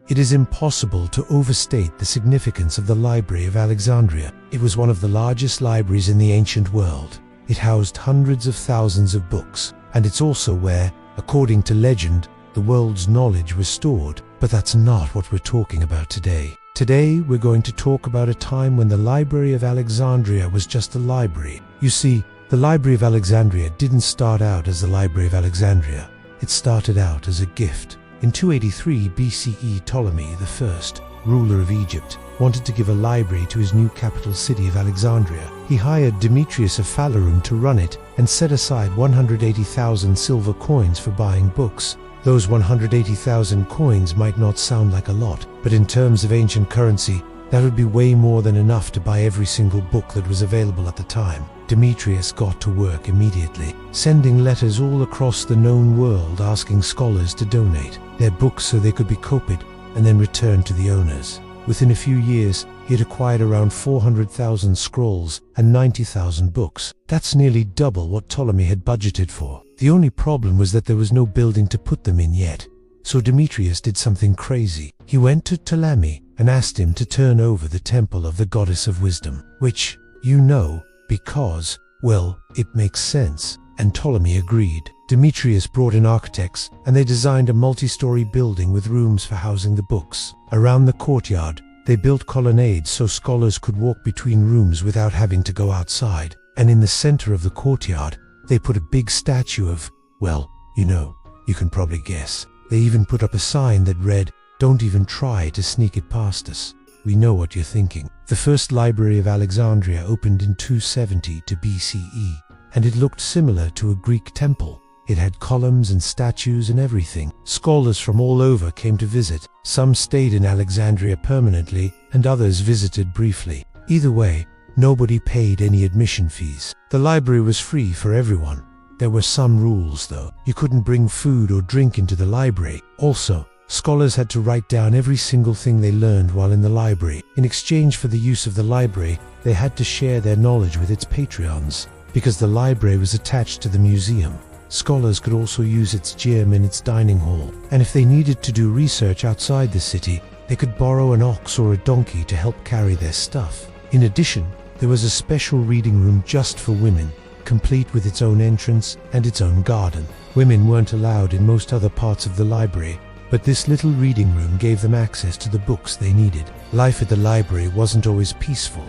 It is impossible to overstate the significance of the Library of Alexandria. It was one of the largest libraries in the ancient world. It housed hundreds of thousands of books, and it's also where, according to legend, the world's knowledge was stored. But that's not what we're talking about today. Today, we're going to talk about a time when the Library of Alexandria was just a library. You see, the Library of Alexandria didn't start out as the Library of Alexandria. It started out as a gift. In 283 BCE, Ptolemy I, ruler of Egypt, wanted to give a library to his new capital city of Alexandria. He hired Demetrius of Phalerum to run it and set aside 180,000 silver coins for buying books. Those 180,000 coins might not sound like a lot, but in terms of ancient currency, that would be way more than enough to buy every single book that was available at the time. Demetrius got to work immediately, sending letters all across the known world asking scholars to donate their books so they could be copied and then returned to the owners. Within a few years, he had acquired around 400,000 scrolls and 90,000 books. That's nearly double what Ptolemy had budgeted for. The only problem was that there was no building to put them in yet. So Demetrius did something crazy. He went to Ptolemy and asked him to turn over the temple of the goddess of wisdom, which, you know, because, well, it makes sense. And Ptolemy agreed. Demetrius brought in architects, and they designed a multi-story building with rooms for housing the books. Around the courtyard, they built colonnades so scholars could walk between rooms without having to go outside. And in the center of the courtyard, they put a big statue of, well, you know, you can probably guess. They even put up a sign that read, "Don't even try to sneak it past us. We know what you're thinking." The first Library of Alexandria opened in 270 to BCE, and it looked similar to a Greek temple. It had columns and statues and everything. Scholars from all over came to visit. Some stayed in Alexandria permanently, and others visited briefly. Either way, nobody paid any admission fees. The library was free for everyone. There were some rules, though. You couldn't bring food or drink into the library. Also, scholars had to write down every single thing they learned while in the library. In exchange for the use of the library, they had to share their knowledge with its patrons. Because the library was attached to the museum, scholars could also use its gym and its dining hall. And if they needed to do research outside the city, they could borrow an ox or a donkey to help carry their stuff. In addition, there was a special reading room just for women, complete with its own entrance and its own garden. Women weren't allowed in most other parts of the library, but this little reading room gave them access to the books they needed. Life at the library wasn't always peaceful.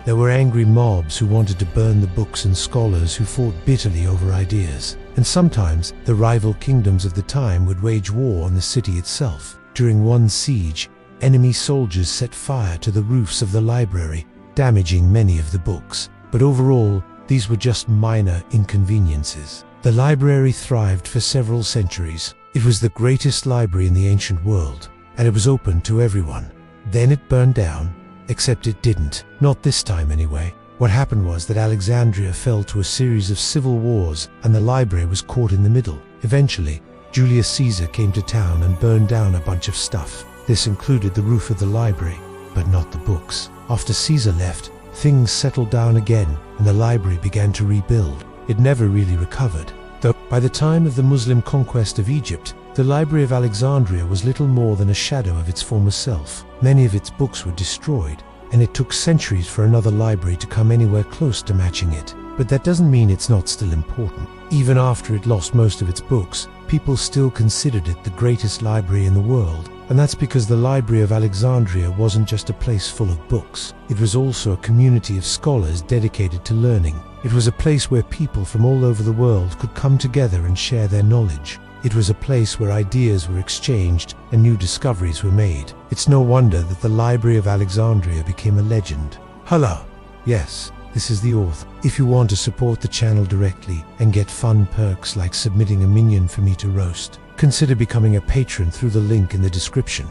There were angry mobs who wanted to burn the books and scholars who fought bitterly over ideas. And sometimes, the rival kingdoms of the time would wage war on the city itself. During one siege, enemy soldiers set fire to the roofs of the library, damaging many of the books. But overall, these were just minor inconveniences. The library thrived for several centuries. It was the greatest library in the ancient world, and it was open to everyone. Then it burned down, except it didn't. Not this time anyway. What happened was that Alexandria fell to a series of civil wars, and the library was caught in the middle. Eventually, Julius Caesar came to town and burned down a bunch of stuff. This included the roof of the library, but not the books. After Caesar left, things settled down again, and the library began to rebuild. It never really recovered. Though, by the time of the Muslim conquest of Egypt, the Library of Alexandria was little more than a shadow of its former self. Many of its books were destroyed, and it took centuries for another library to come anywhere close to matching it. But that doesn't mean it's not still important. Even after it lost most of its books, people still considered it the greatest library in the world. And that's because the Library of Alexandria wasn't just a place full of books. It was also a community of scholars dedicated to learning. It was a place where people from all over the world could come together and share their knowledge. It was a place where ideas were exchanged and new discoveries were made. It's no wonder that the Library of Alexandria became a legend. Hello. Yes, this is the author. If you want to support the channel directly and get fun perks like submitting a minion for me to roast, consider becoming a patron through the link in the description.